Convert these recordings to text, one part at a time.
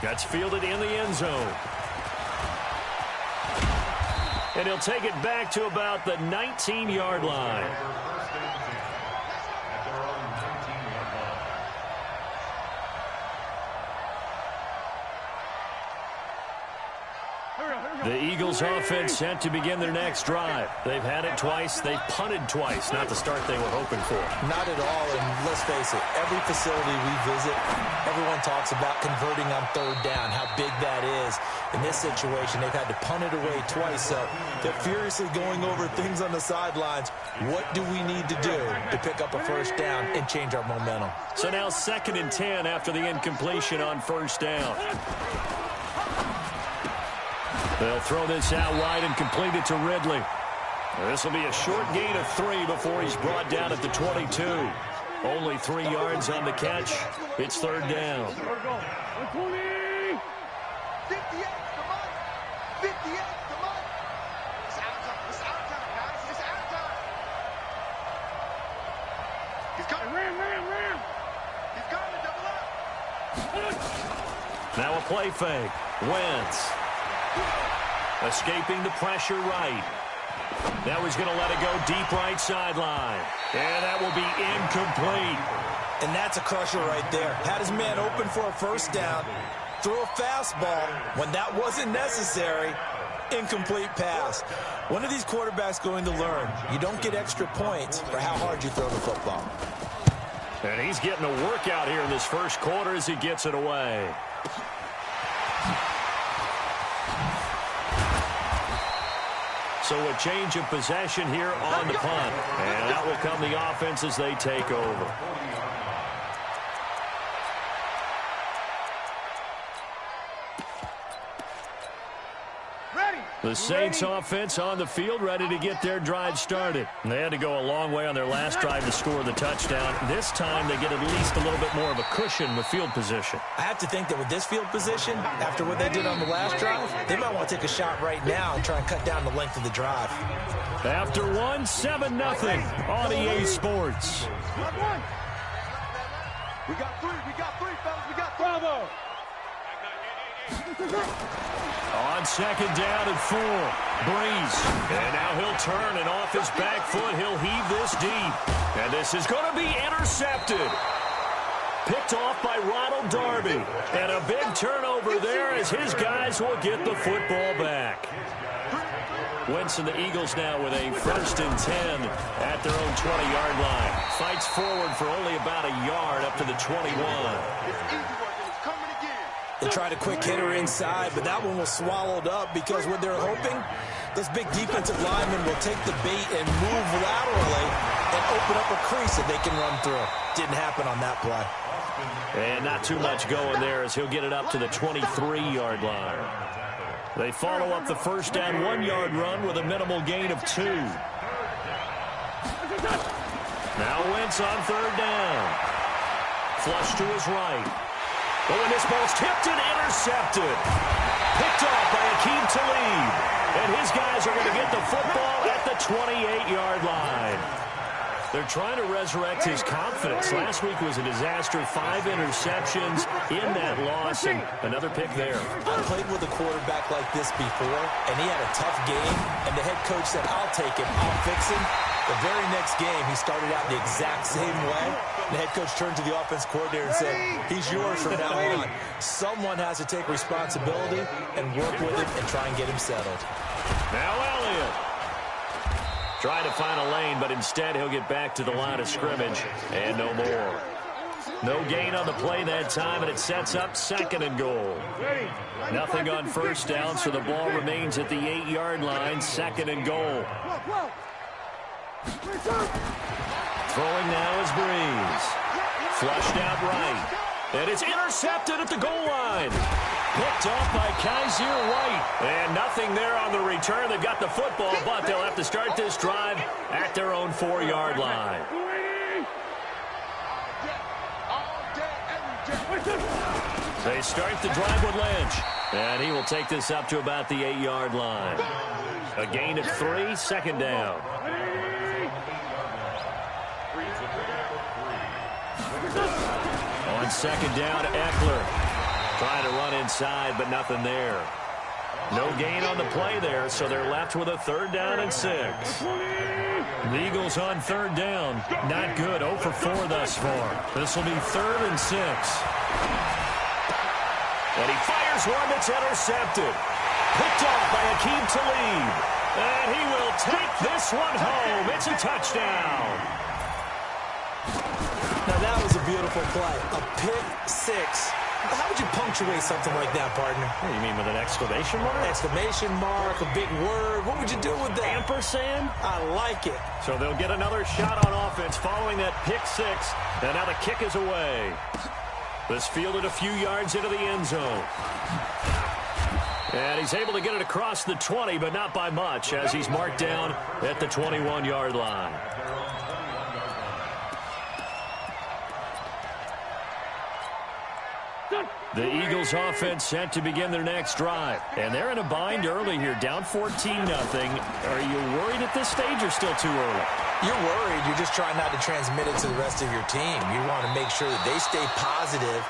That's fielded in the end zone. And he'll take it back to about the 19-yard line. The Eagles offense set to begin their next drive. They've had it twice. They've punted twice. Not the start they were hoping for. Not at all, and let's face it, every facility we visit, everyone talks about converting on third down, how big that is. In this situation, they've had to punt it away twice, so they're furiously going over things on the sidelines. What do we need to do to pick up a first down and change our momentum? So now 2nd and 10 after the incompletion on first down. They'll throw this out wide and complete it to Ridley. This will be a short gain of 3 before he's brought down at the 22. Only 3 yards on the catch. It's 3rd down. 58, come on. 58, come on. It's out time. It's out time, guys. It's out time. He's coming. Ram. He's coming. Double up. Now a play fake. Wentz. Escaping the pressure right. Now he's going to let it go deep right sideline. And that will be incomplete. And that's a crusher right there. Had his man open for a first down. Threw a fastball when that wasn't necessary. Incomplete pass. When are these quarterbacks going to learn? You don't get extra points for how hard you throw the football. And he's getting a workout here in this first quarter as he gets it away. So a change of possession here on the punt. And out will come the offense as they take over. The Saints offense on the field, ready to get their drive started. They had to go a long way on their last drive to score the touchdown. This time they get at least a little bit more of a cushion with field position. I have to think that with this field position, after what they did on the last drive, they might want to take a shot right now and try and cut down the length of the drive. After 1, 7-0 on EA Sports. We got three, fellas. We got Bravo. On 2nd down and 4, Breeze. And now he'll turn, and off his back foot, he'll heave this deep. And this is going to be intercepted. Picked off by Ronald Darby. And a big turnover there as his guys will get the football back. Wentz and the Eagles now with a 1st and 10 at their own 20-yard line. Fights forward for only about a yard up to the 21. They tried a quick hitter inside, but that one was swallowed up because what they're hoping, those big defensive linemen will take the bait and move laterally and open up a crease that they can run through. Didn't happen on that play. And not too much going there as he'll get it up to the 23-yard line. They follow up the first down 1-yard run with a minimal gain of 2. Now Wentz on 3rd down. Flush to his right. But when this ball's tipped and intercepted. Picked off by Akeem Talib. And his guys are going to get the football at the 28-yard line. They're trying to resurrect his confidence. Last week was a disaster. 5 interceptions in that loss, and another pick there. I played with a quarterback like this before, and he had a tough game, and the head coach said, I'll take him, I'll fix him. The very next game, he started out the exact same way. The head coach turned to the offense coordinator and said, he's yours from now on. Someone has to take responsibility and work with him and try and get him settled. Now Elliott. Trying to find a lane, but instead he'll get back to the line of scrimmage and no more. No gain on the play that time, and it sets up 2nd and goal. Nothing on first down, so the ball remains at the 8-yard line, 2nd and goal. Throwing now is Breeze. Flushed out right. And it's intercepted at the goal line. Picked off by Kaiser White. And nothing there on the return. They've got the football, but they'll have to start this drive at their own 4-yard line. They start the drive with Lynch. And he will take this up to about the 8-yard line. A gain of 3, 2nd down. On 2nd down, Eckler. Trying to run inside, but nothing there. No gain on the play there, so they're left with a 3rd down and 6. The Eagles on 3rd down. Not good. 0 for 4 thus far. This will be 3rd and 6. And he fires one that's intercepted. Picked off by Akeem Talib. And he will take this one home. It's a touchdown. Now that was a beautiful play. A pick 6. How would you punctuate something like that, partner? What do you mean, with an exclamation mark? Exclamation mark, a big word. What would you do with that? Ampersand? I like it. So they'll get another shot on offense following that pick 6. And now the kick is away. This fielded a few yards into the end zone. And he's able to get it across the 20, but not by much, as he's marked down at the 21-yard line. The Eagles offense set to begin their next drive. And they're in a bind early here, down 14-0. Are you worried at this stage or still too early? You're worried. You're just trying not to transmit it to the rest of your team. You want to make sure that they stay positive.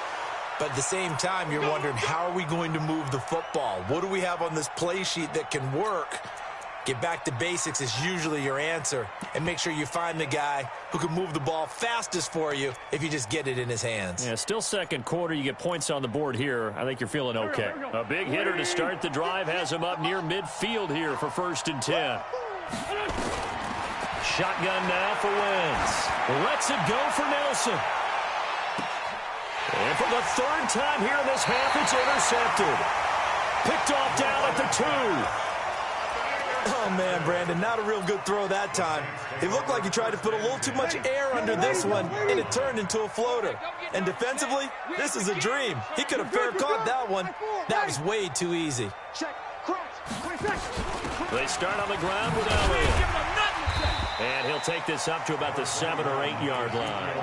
But at the same time, you're wondering, how are we going to move the football? What do we have on this play sheet that can work? Get back to basics is usually your answer. And make sure you find the guy who can move the ball fastest for you if you just get it in his hands. Yeah, still second quarter. You get points on the board here. I think you're feeling okay. A big hitter to start the drive has him up near midfield here for 1st and 10. Shotgun now for Wentz. Lets it go for Nelson. And for the 3rd time here in this half, it's intercepted. Picked off down at the 2. Oh, man, Brandon, not a real good throw that time. It looked like he tried to put a little too much air under this one, and it turned into a floater. And defensively, this is a dream. He could have fair caught that one. That was way too easy. They start on the ground with Elliott. And he'll take this up to about the 7 or 8 yard line.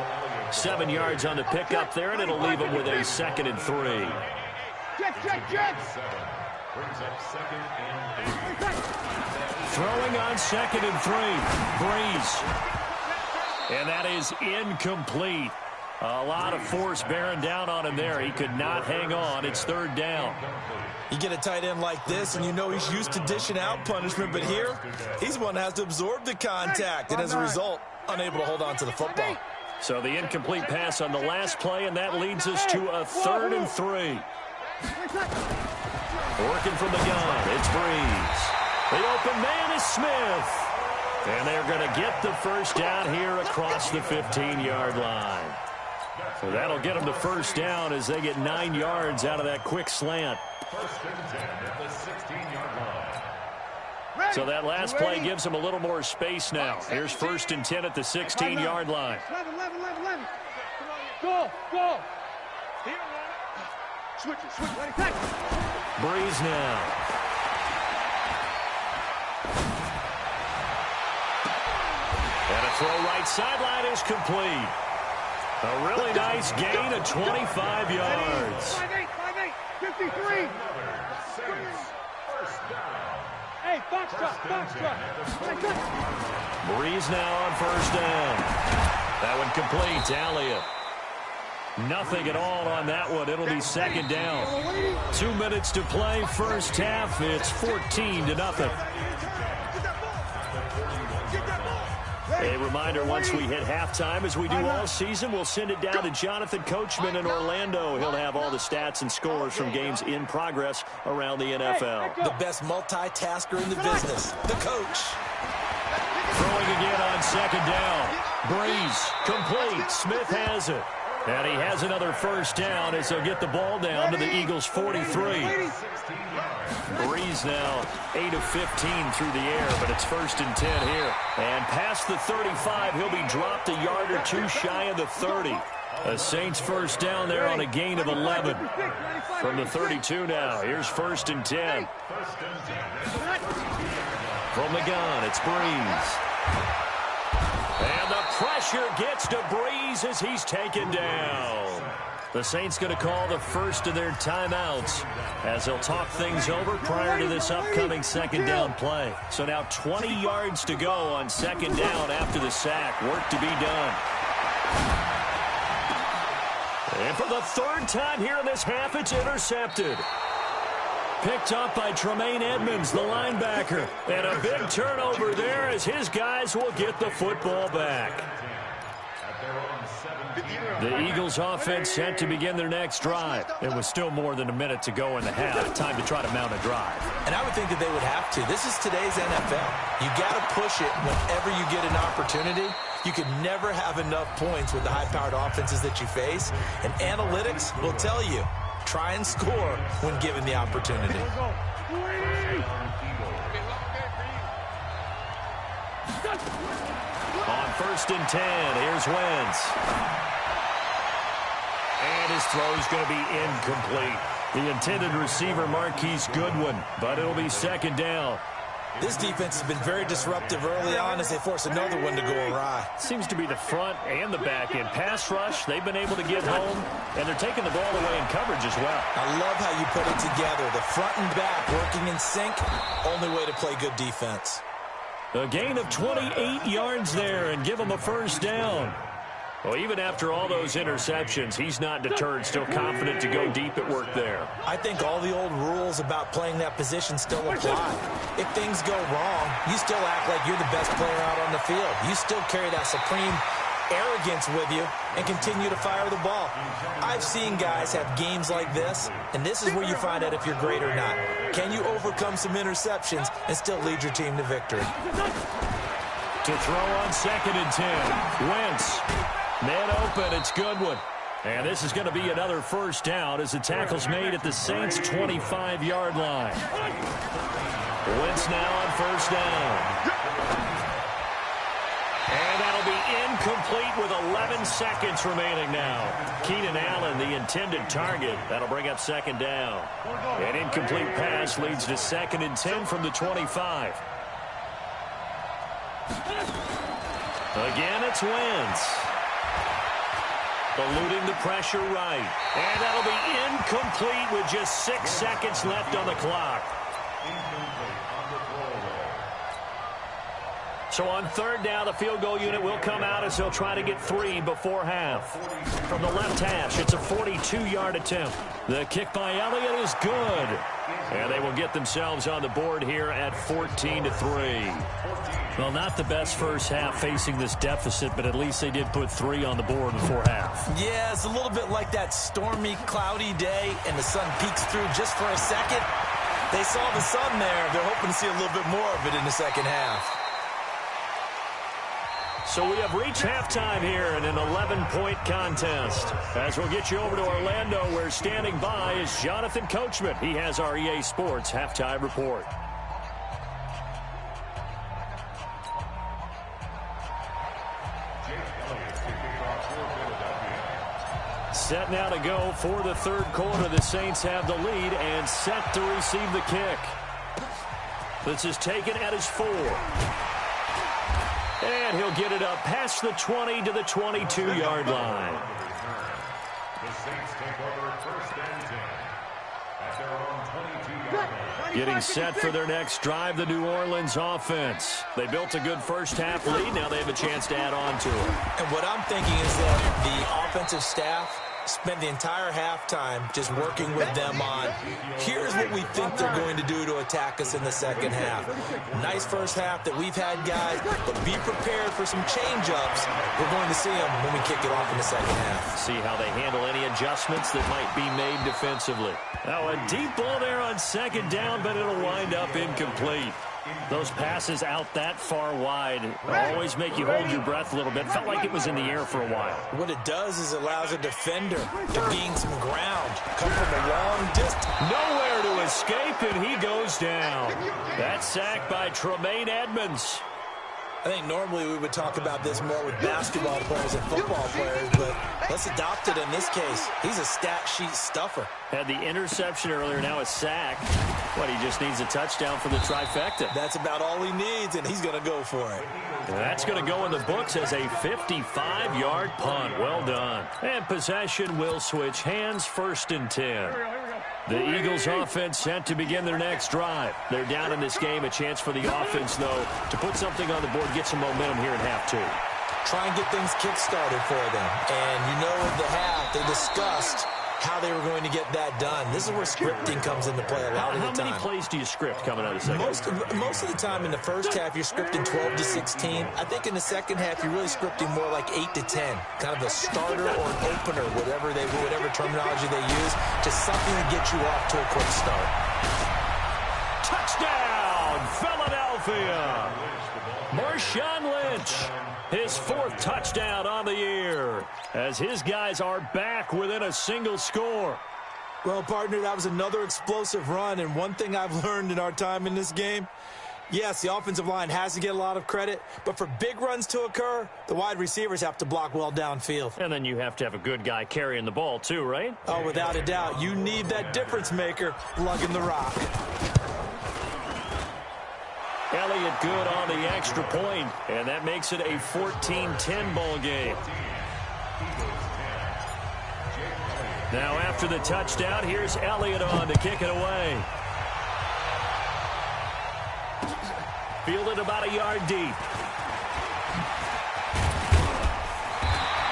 7 yards on the pickup there, and it'll leave him with a 2nd and 3. Throwing on 2nd and 3. Breeze. And that is incomplete. A lot of force bearing down on him there. He could not hang on. It's 3rd down. You get a tight end like this, and you know he's used to dishing out punishment, but here, he's the one that has to absorb the contact, and as a result, unable to hold on to the football. So the incomplete pass on the last play, and that leads us to a 3rd and 3. Working from the gun, it's Breeze. The open man is Smith. And they're going to get the 1st down here across the 15-yard line. So that'll get them the 1st down as they get 9 yards out of that quick slant. So that last play gives them a little more space now. Here's 1st and 10 at the 16-yard line. 11. Go. Switch it. Breeze now. And a throw right sideline is complete. A really nice gain of 25 yards. 5-8, 53. Hey, box truck. Breeze now on 1st down. That one complete to Elliott. Nothing at all on that one. It'll be 2nd down. 2 minutes to play, 1st half. It's 14-0. A reminder, once we hit halftime, as we do all season, we'll send it down to Jonathan Coachman in Orlando. He'll have all the stats and scores from games in progress around the NFL. The best multitasker in the business, the coach. Throwing again on 2nd down. Breeze, complete. Smith has it. And he has another 1st down as they'll get the ball down to the Eagles' 43. Breeze now 8 of 15 through the air, but it's 1st and 10 here. And past the 35, he'll be dropped a yard or 2 shy of the 30. The Saints 1st down there on a gain of 11. From the 32 now, here's 1st and 10. From the gun, it's Breeze. And the pressure gets to Breeze as he's taken down. The Saints going to call the first of their timeouts as they'll talk things over prior to this upcoming 2nd down play. So now 20 yards to go on 2nd down after the sack. Work to be done. And And for the third time here in this half, it's intercepted. Picked up by Tremaine Edmonds, the linebacker. And a big turnover there as his guys will get the football back. The Eagles offense set to begin their next drive. It was still more than a minute to go in the half. Time to try to mount a drive. And I would think that they would have to. This is today's NFL. You got to push it whenever you get an opportunity. You can never have enough points with the high-powered offenses that you face. And analytics will tell you, try and score when given the opportunity. On 1st and 10, here's Wentz. And his throw is going to be incomplete. The intended receiver, Marquise Goodwin, but it'll be 2nd down. This defense has been very disruptive early on as they force another one to go awry. Seems to be the front and the back end. Pass rush, they've been able to get home, and they're taking the ball away in coverage as well. I love how you put it together. The front and back working in sync, only way to play good defense. A gain of 28 yards there and give him a 1st down. Well, even after all those interceptions, he's not deterred, still confident to go deep at work there. I think all the old rules about playing that position still apply. If things go wrong, you still act like you're the best player out on the field. You still carry that supreme arrogance with you and continue to fire the ball. I've seen guys have games like this, and this is where you find out if you're great or not. Can you overcome some interceptions and still lead your team to victory? To throw on 2nd and 10, Wentz. Man open, it's Goodwin. And this is going to be another 1st down as the tackle's made at the Saints' 25-yard line. Wentz now on 1st down. And that'll be incomplete with 11 seconds remaining now. Keenan Allen, the intended target. That'll bring up 2nd down. An incomplete pass leads to 2nd and 10 from the 25. Again, it's Wentz. Eluding the pressure right. And that'll be incomplete with just 6 seconds left on the clock. So on 3rd down, the field goal unit will come out as they'll try to get 3 before half. From the left hash, it's a 42-yard attempt. The kick by Elliott is good. And they will get themselves on the board here at 14-3. Well, not the best first half facing this deficit, but at least they did put 3 on the board before half. Yeah, it's a little bit like that stormy, cloudy day, and the sun peeks through just for a second. They saw the sun there. They're hoping to see a little bit more of it in the second half. So we have reached halftime here in an 11-point contest. As we'll get you over to Orlando, where standing by is Jonathan Coachman. He has our EA Sports halftime report. Set now to go for the 3rd quarter. The Saints have the lead and set to receive the kick. This is taken at his 4. And he'll get it up past the 20 to the 22-yard line. The Saints take over 1st and 10 at their own 22-yard line. Getting set for their next drive, the New Orleans offense. They built a good first half lead. Now they have a chance to add on to it. And what I'm thinking is that the offensive staff spent the entire halftime just working with them on, here's what we think they're going to do to attack us in the second half. Nice first half that we've had, guys, but be prepared for some change-ups. We're going to see them when we kick it off in the second half. See how they handle any adjustments that might be made defensively. Now a deep ball there on 2nd down, but it'll wind up incomplete. Those passes out that far wide always make you hold your breath a little bit. Felt like it was in the air for a while. What it does is it allows a defender to gain some ground, come from a long distance. Nowhere to escape, and he goes down. That sack by Tremaine Edmonds. I think normally we would talk about this more with basketball players and football players, but let's adopt it in this case. He's a stat sheet stuffer. Had the interception earlier, now a sack. But he just needs a touchdown for the trifecta. That's about all he needs, and he's going to go for it. That's going to go in the books as a 55-yard punt. Well done. And possession will switch hands, 1st and 10. The Eagles offense set to begin their next drive. They're down in this game. A chance for the offense, though, to put something on the board, get some momentum here in half 2. try and get things kick-started for them. And you know at the half, they discussed how they were going to get that done. This is where scripting comes into play a lot of the time. How many plays do you script coming out of the second? Most of the time in the first half, you're scripting 12 to 16. I think in the second half, you're really scripting more like 8 to 10. Kind of a starter or an opener, whatever terminology they use, just something to get you off to a quick start. Touchdown, Philadelphia! Marshawn Lynch, his 4th touchdown on the year, as his guys are back within a single score. Well, partner, that was another explosive run, and one thing I've learned in our time in this game, yes, the offensive line has to get a lot of credit, but for big runs to occur, the wide receivers have to block well downfield. And then you have to have a good guy carrying the ball too, right? Oh, without a doubt. You need that difference maker lugging the rock. Elliott good on the extra point, and that makes it a 14-10 ball game. Now after the touchdown, here's Elliott on to kick it away. Fielded about a yard deep.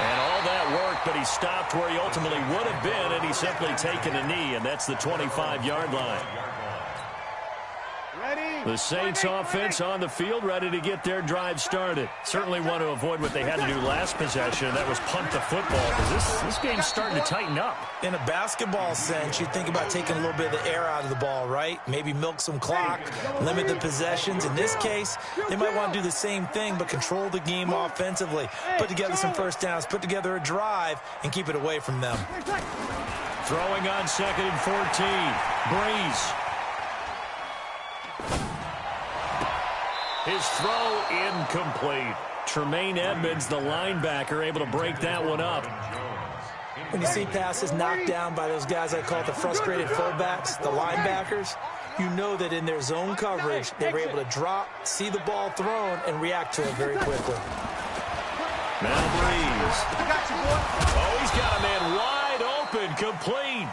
And all that work, but he stopped where he ultimately would have been, and he's simply taken a knee, and that's the 25-yard line. The Saints offense on the field, ready to get their drive started. Certainly want to avoid what they had to do last possession, and that was punt the football, because this game's starting to tighten up. In a basketball sense, you think about taking a little bit of the air out of the ball, right? Maybe milk some clock, limit the possessions. In this case, they might want to do the same thing, but control the game offensively. Put together some first downs, put together a drive, and keep it away from them. Throwing on 2nd and 14. Breeze. His throw incomplete. Tremaine Edmonds, the linebacker, able to break that one up. When you see passes knocked down by those guys I call the frustrated fullbacks, the linebackers, you know that in their zone coverage, they were able to drop, see the ball thrown, and react to it very quickly. Now Breeze. Oh, he's got a man wide open, complete.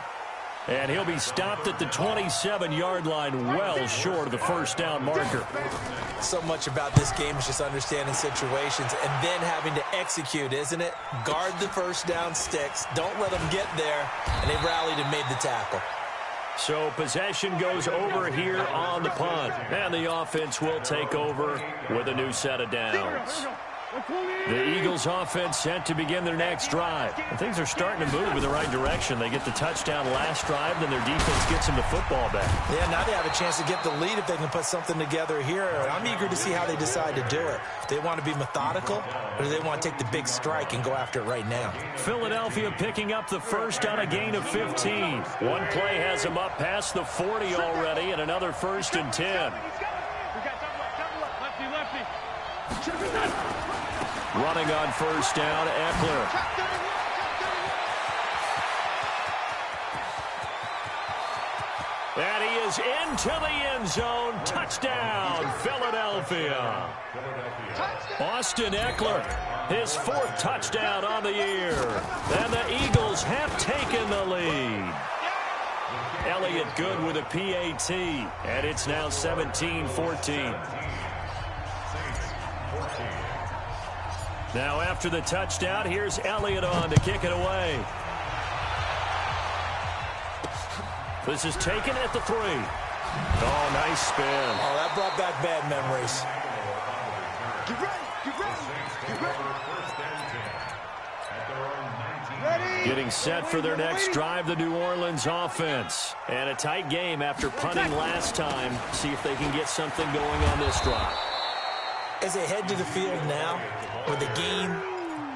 And he'll be stopped at the 27-yard line, well short of the first down marker. So much about this game is just understanding situations and then having to execute, isn't it? Guard the first down sticks. Don't let them get there. And they rallied and made the tackle. So possession goes over here on the punt. And the offense will take over with a new set of downs. The Eagles offense set to begin their next drive. And things are starting to move in the right direction. They get the touchdown last drive, then their defense gets them the football back. Yeah, now they have a chance to get the lead if they can put something together here. I'm eager to see how they decide to do it. Do they want to be methodical, or do they want to take the big strike and go after it right now? Philadelphia picking up the first on a gain of 15. One play has them up past the 40 already, and another 1st and 10. Running on first down, Eckler. And he is into the end zone. Touchdown, Philadelphia. Austin Eckler, his 4th touchdown on the year. And the Eagles have taken the lead. Elliott good with a PAT, and it's now 17-14. Now after the touchdown, here's Elliott on to kick it away. This is taken at the 3. Oh, nice spin. Oh, that brought back bad memories. Get ready. Getting set for their next drive, the New Orleans offense. And a tight game after punting last time. See if they can get something going on this drive. As they head to the field now, with the game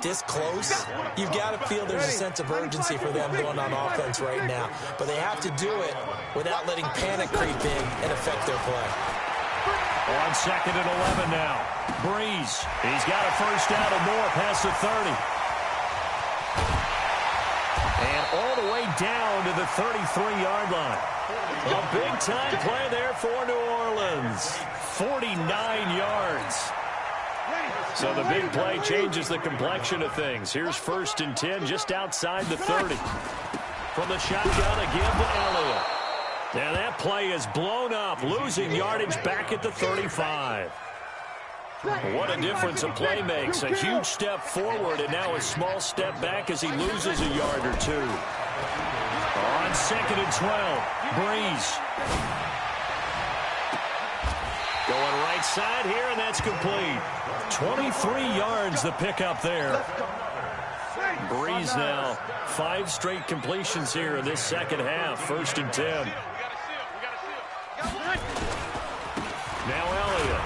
this close, you've got to feel there's a sense of urgency for them going on offense right now. But they have to do it without letting panic creep in and affect their play. On 2nd and 11 now. Breeze. He's got a first down or more past the 30. And all the way down to the 33-yard line. A big-time play there for New Orleans. 49 yards. So the big play changes the complexion of things. Here's 1st and 10 just outside the 30. From the shotgun again to Elliott. And that play is blown up, losing yardage back at the 35. What a difference a play makes. A huge step forward and now a small step back as he loses a yard or two. On 2nd and 12, Breeze. Going right side here, and that's complete. 23 yards the pickup there. Breeze now 5 straight completions here in this second half. 1st and 10. Now Elliott.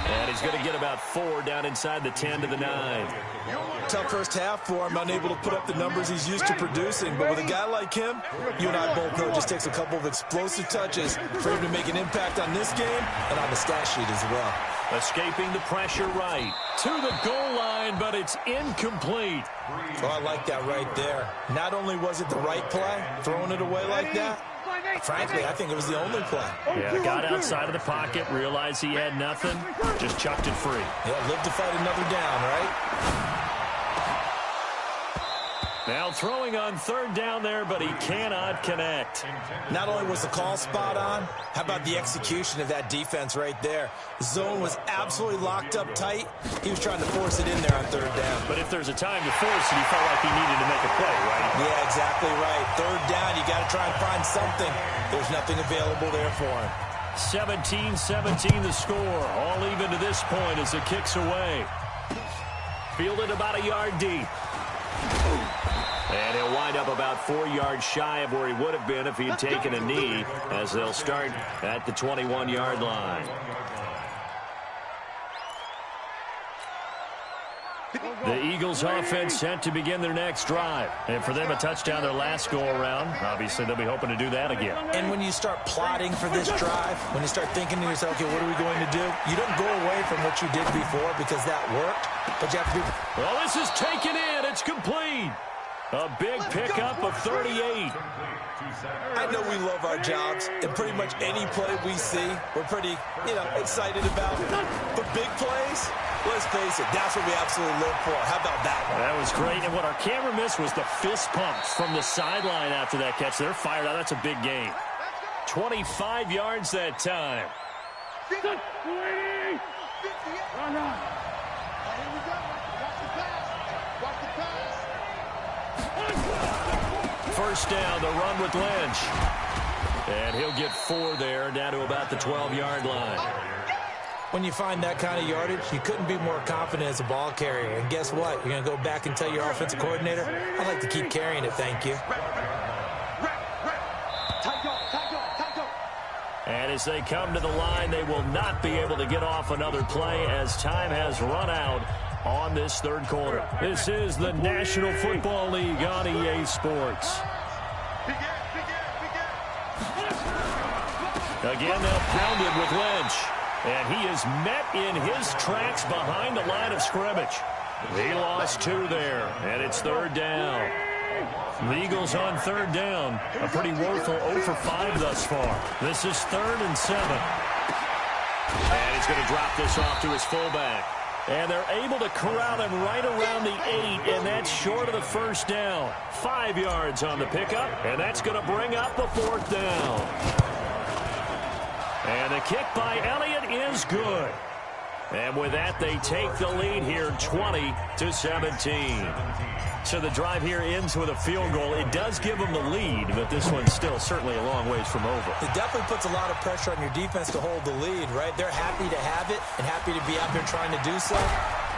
And he's going to get about 4 down inside the 10 to the 9. Tough first half for him, unable to put up the numbers he's used to producing. But with a guy like him, you and I both know it just takes a couple of explosive touches for him to make an impact on this game and on the stat sheet as well. Escaping the pressure right to the goal line, but it's incomplete. Oh, I like that right there. Not only was it the right play, throwing it away like that, frankly, I think it was the only play. Yeah, got outside of the pocket, realized he had nothing, just chucked it free. Yeah, live to fight another down, right? Now throwing on 3rd down there, but he cannot connect. Not only was the call spot on, how about the execution of that defense right there? The zone was absolutely locked up tight. He was trying to force it in there on 3rd down. But if there's a time to force it, he felt like he needed to make a play, right? Yeah, exactly right. 3rd down, you got to try and find something. There's nothing available there for him. 17-17 the score. All even to this point as it kicks away. Fielded about a yard deep. And he'll wind up about 4 yards shy of where he would have been if he had taken a knee, as they'll start at the 21-yard line. The Eagles offense set to begin their next drive. And for them, a touchdown their last go-around. Obviously, they'll be hoping to do that again. And when you start plotting for this drive, when you start thinking to yourself, okay, what are we going to do? You don't go away from what you did before because that worked. But you have to be... Well, this is taken in. It's complete. A big pickup of 38. I know we love our jobs, and pretty much any play we see, we're pretty, excited about. But big plays, let's face it, that's what we absolutely live for. How about that one? That was great, and what our camera missed was the fist pumps from the sideline after that catch. They're fired out. That's a big gain. 25 yards that time. 50. 58. Run on. Here we go. Watch the pass. Watch the pass. First down, the run with Lynch. And he'll get 4 there, down to about the 12-yard line. When you find that kind of yardage, you couldn't be more confident as a ball carrier. And guess what? You're going to go back and tell your offensive coordinator, I'd like to keep carrying it, thank you. And as they come to the line, they will not be able to get off another play as time has run out on this 3rd quarter. This is the National Football League on EA Sports. Again, they'll pound it with Lynch. And he is met in his tracks behind the line of scrimmage. He lost 2 there, and it's 3rd down. The Eagles on 3rd down. A pretty woeful 0 for 5 thus far. This is 3rd and 7. And he's going to drop this off to his fullback. And they're able to corral him right around the 8, and that's short of the 1st down. 5 yards on the pickup, and that's going to bring up the 4th down. And the kick by Elliott is good. And with that, they take the lead here 20-17. So the drive here ends with a field goal. It does give them the lead, but this one's still certainly a long ways from over. It definitely puts a lot of pressure on your defense to hold the lead, right? They're happy to have it and happy to be out there trying to do so.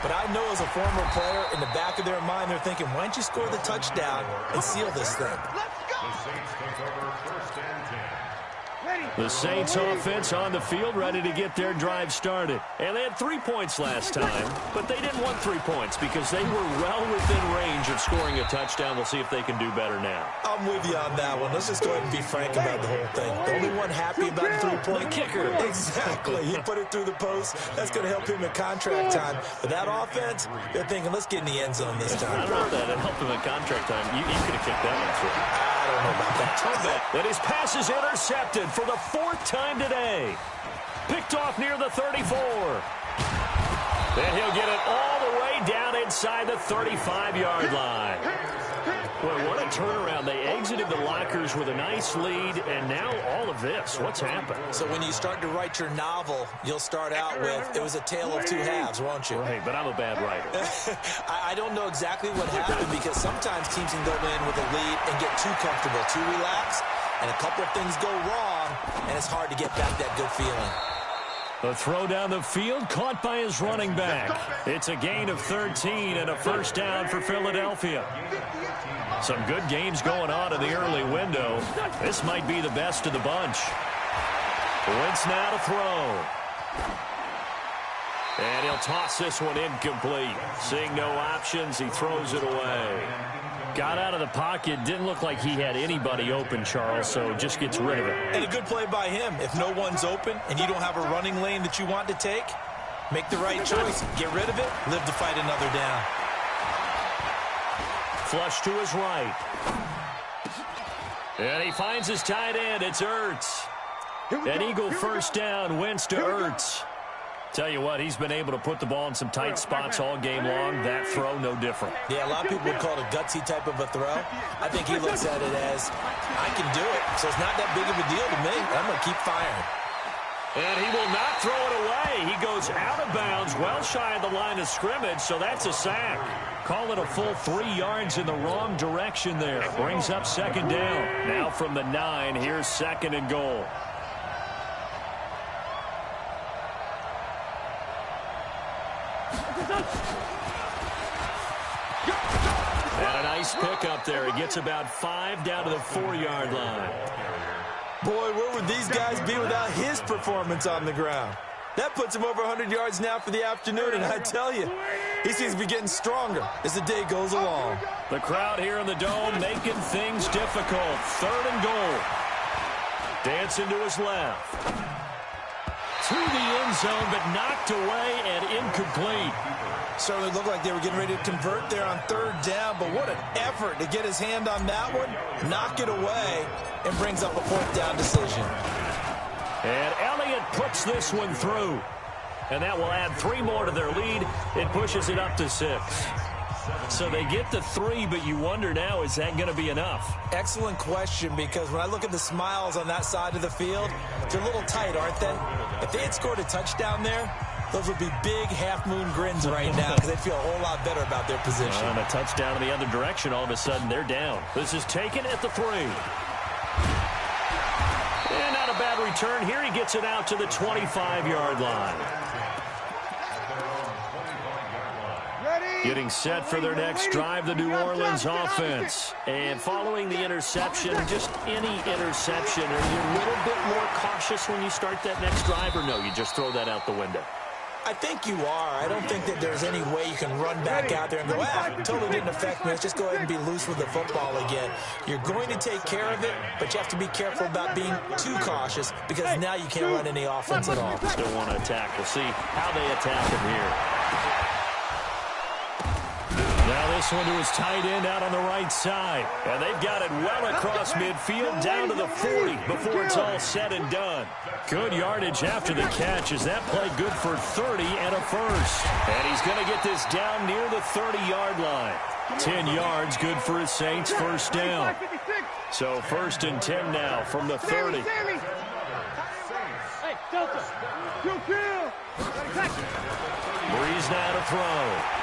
But I know as a former player, in the back of their mind, they're thinking, why don't you score the touchdown and seal this thing? The Saints take over 1st and 10. The Saints offense on the field, ready to get their drive started. And they had 3 points last time, but they didn't want 3 points because they were well within range of scoring a touchdown. We'll see if they can do better now. I'm with you on that one. Let's just go ahead and be frank about the whole thing. The only one happy about the 3-point kicker. Exactly. He put it through the post. That's going to help him in contract time. But that offense, they're thinking, let's get in the end zone this time. I don't know if that helped him in contract time. You could have kicked that one through. I don't know about that. And his pass is intercepted for the 4th time today. Picked off near the 34. Then he'll get it all the way down inside the 35-yard line. Boy, what a turnaround. They exited the lockers with a nice lead, and now all of this. What's happened? So when you start to write your novel, you'll start out with, it was a tale of two halves, won't you? Right, but I'm a bad writer. I don't know exactly what happened because sometimes teams can go in with a lead and get too comfortable, too relaxed, and a couple of things go wrong, and it's hard to get back that good feeling. A throw down the field, caught by his running back. It's a gain of 13 and a first down for Philadelphia. Some good games going on in the early window. This might be the best of the bunch. Wentz now to throw. And he'll toss this one incomplete. Seeing no options, he throws it away. Got out of the pocket, didn't look like he had anybody open, Charles, so just gets rid of it. And a good play by him. If no one's open and you don't have a running lane that you want to take, make the right choice. Get rid of it, live to fight another down. Flush to his right. And he finds his tight end. It's Ertz. An Eagle first down, Wentz to Ertz. Tell you what, he's been able to put the ball in some tight spots all game long. That throw, no different. Yeah, a lot of people would call it a gutsy type of a throw. I think he looks at it as, I can do it, so it's not that big of a deal to me. I'm going to keep firing. And he will not throw it away. He goes out of bounds, well shy of the line of scrimmage, so that's a sack. Call it a full 3 yards in the wrong direction there. Brings up second down. Now from the 9, here's second and goal. And a nice pickup there. He gets about 5 down to the 4-yard line. Boy, where would these guys be without his performance on the ground? That puts him over 100 yards now for the afternoon, and I tell you, he seems to be getting stronger as the day goes along. The crowd here in the Dome making things difficult. 3rd and goal. Dancing to his left. To the end zone, but knocked away and incomplete. Certainly looked like they were getting ready to convert there on 3rd down, but what an effort to get his hand on that one, knock it away, and brings up a 4th down decision. And Elliott puts this one through. And that will add 3 more to their lead. It pushes it up to 6. So they get the 3, but you wonder now, is that going to be enough? Excellent question, because when I look at the smiles on that side of the field, they're a little tight, aren't they? If they had scored a touchdown there, those would be big half-moon grins right now because they'd feel a whole lot better about their position. And a touchdown in the other direction, all of a sudden they're down. This is taken at the 3. And not a bad return. Here he gets it out to the 25-yard line. Getting set for their next drive, the New Orleans offense. And following the interception, just any interception, are you a little bit more cautious when you start that next drive, or no, you just throw that out the window? I think you are. I don't think that there's any way you can run back out there and go, totally didn't affect me. Let's just go ahead and be loose with the football again. You're going to take care of it, but you have to be careful about being too cautious because now you can't run any offense at all. Still want to attack. We'll see how they attack him here. Now this one to his tight end out on the right side. And they've got it well across midfield down to the 40 before it's all said and done. Good yardage after the catch as that play good for 30 and a first. And he's going to get this down near the 30-yard line. 10 yards, good for his Saints, first down. So 1st and 10 now from the 30. Breeze now to throw.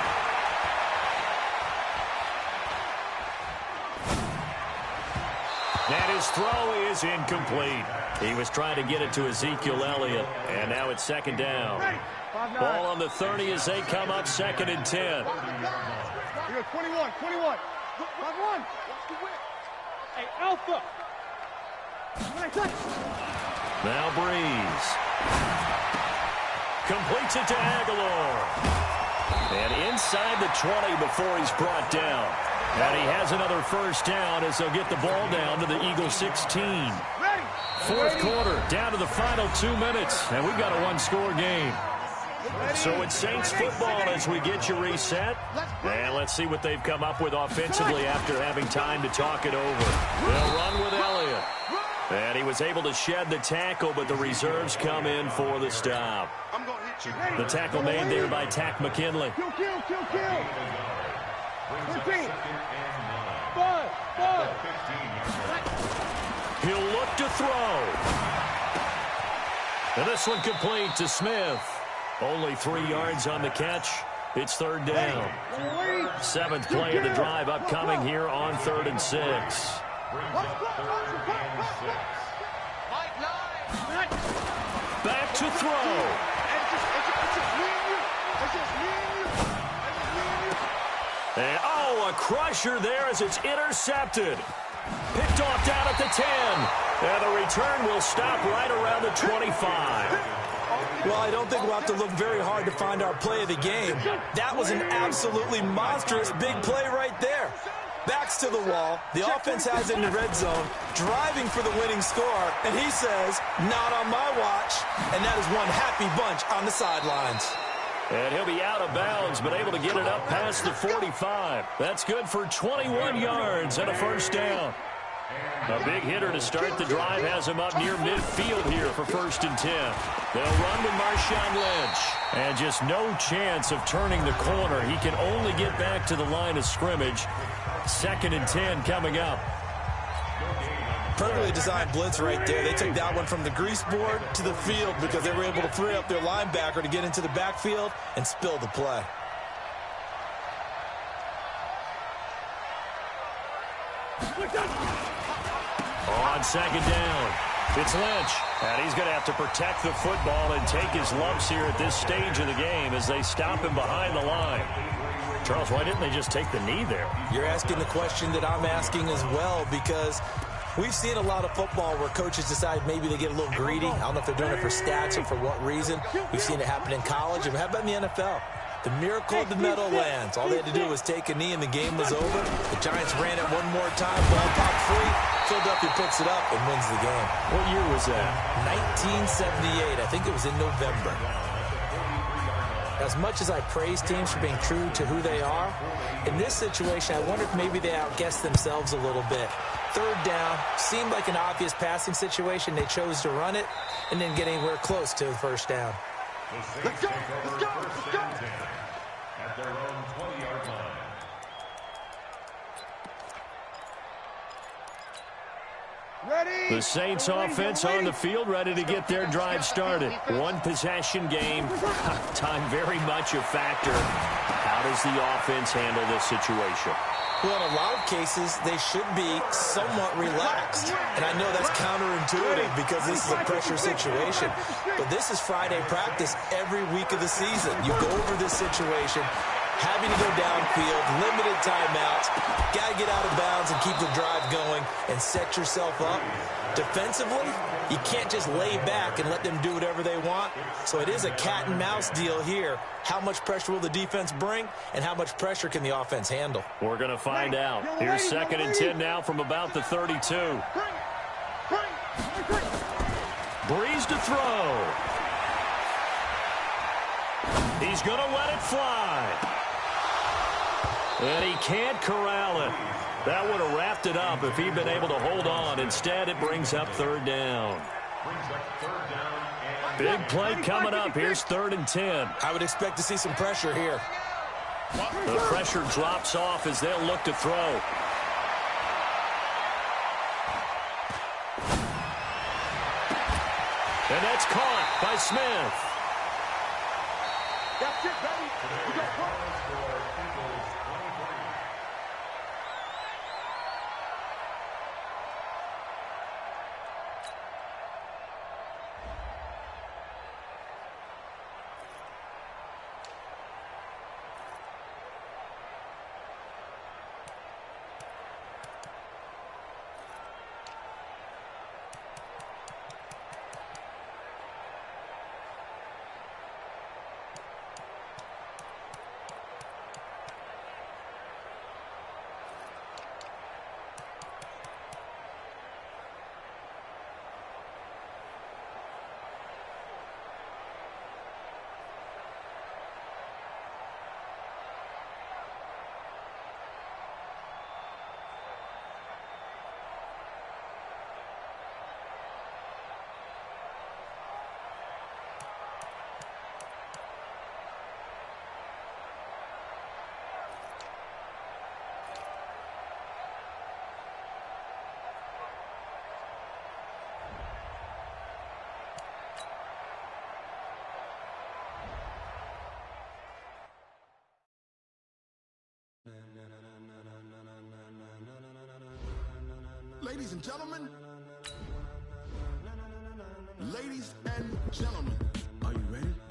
And his throw is incomplete. He was trying to get it to Ezekiel Elliott, and now it's 2nd down. Ball on the 30 as they come up 2nd and 10. Here, 21. 5-1. Hey, Alpha. Now Breeze. Completes it to Aguilar. And inside the 20 before he's brought down. And he has another first down as they'll get the ball down to the Eagles 16. 4th quarter, down to the final 2 minutes, and we've got a 1-score game. So it's Saints football as we get you reset. And let's see what they've come up with offensively after having time to talk it over. They'll run with Elliott. And he was able to shed the tackle, but the reserves come in for the stop. The tackle made there by Tack McKinley. Kill. 15. 5. look to throw. And this one complete to Smith. Only 3 yards on the catch. It's third down. 7th play of the drive upcoming here on 3rd and 6. Back to throw. And, oh, a crusher there as it's intercepted. Picked off down at the 10. And the return will stop right around the 25. Well, I don't think we'll have to look very hard to find our play of the game. That was an absolutely monstrous big play right there. Backs to the wall. The offense has it in the red zone, driving for the winning score. And he says, not on my watch. And that is one happy bunch on the sidelines. And he'll be out of bounds, but able to get it up past the 45. That's good for 21 yards and a first down. A big hitter to start the drive has him up near midfield here for 1st and 10. They'll run with Marshawn Lynch. And just no chance of turning the corner. He can only get back to the line of scrimmage. 2nd and 10 coming up. Perfectly designed blitz right there. They took that one from the grease board to the field because they were able to free up their linebacker to get into the backfield and spill the play. On 2nd down, it's Lynch. And he's going to have to protect the football and take his lumps here at this stage of the game as they stop him behind the line. Charles, why didn't they just take the knee there? You're asking the question that I'm asking as well, because we've seen a lot of football where coaches decide maybe they get a little greedy. I don't know if they're doing it for stats or for what reason. We've seen it happen in college, and how about in the NFL? The miracle of the Meadowlands. All they had to do was take a knee, and the game was over. The Giants ran it one more time. Ball popped free. Philadelphia picks it up and wins the game. What year was that? 1978. I think it was in November. As much as I praise teams for being true to who they are, in this situation, I wonder if maybe they outguessed themselves a little bit. 3rd down, seemed like an obvious passing situation. They chose to run it and didn't get anywhere close to the 1st down. Let's go, let's go, let's go. At their own 20-yard line. Ready? The Saints offense on the field, ready to get their drive started. One possession game. Time very much a factor. How does the offense handle this situation? Well, in a lot of cases, they should be somewhat relaxed. And I know that's counterintuitive because this is a pressure situation. But this is Friday practice every week of the season. You go over this situation, having to go downfield, limited timeouts, got to get out of bounds and keep the drive going and set yourself up. Defensively, you can't just lay back and let them do whatever they want. So it is a cat and mouse deal here. How much pressure will the defense bring, and how much pressure can the offense handle? We're going to find out. Here's 2nd and 10 now from about the 32. Breeze to throw. He's going to let it fly. And he can't corral it. That would have wrapped it up if he'd been able to hold on. Instead, it brings up 3rd down. Big play coming up. Here's 3rd and 10. I would expect to see some pressure here. The pressure drops off as they'll look to throw. And that's caught by Smith. That's it, baby. We got one. Ladies and gentlemen, are you ready?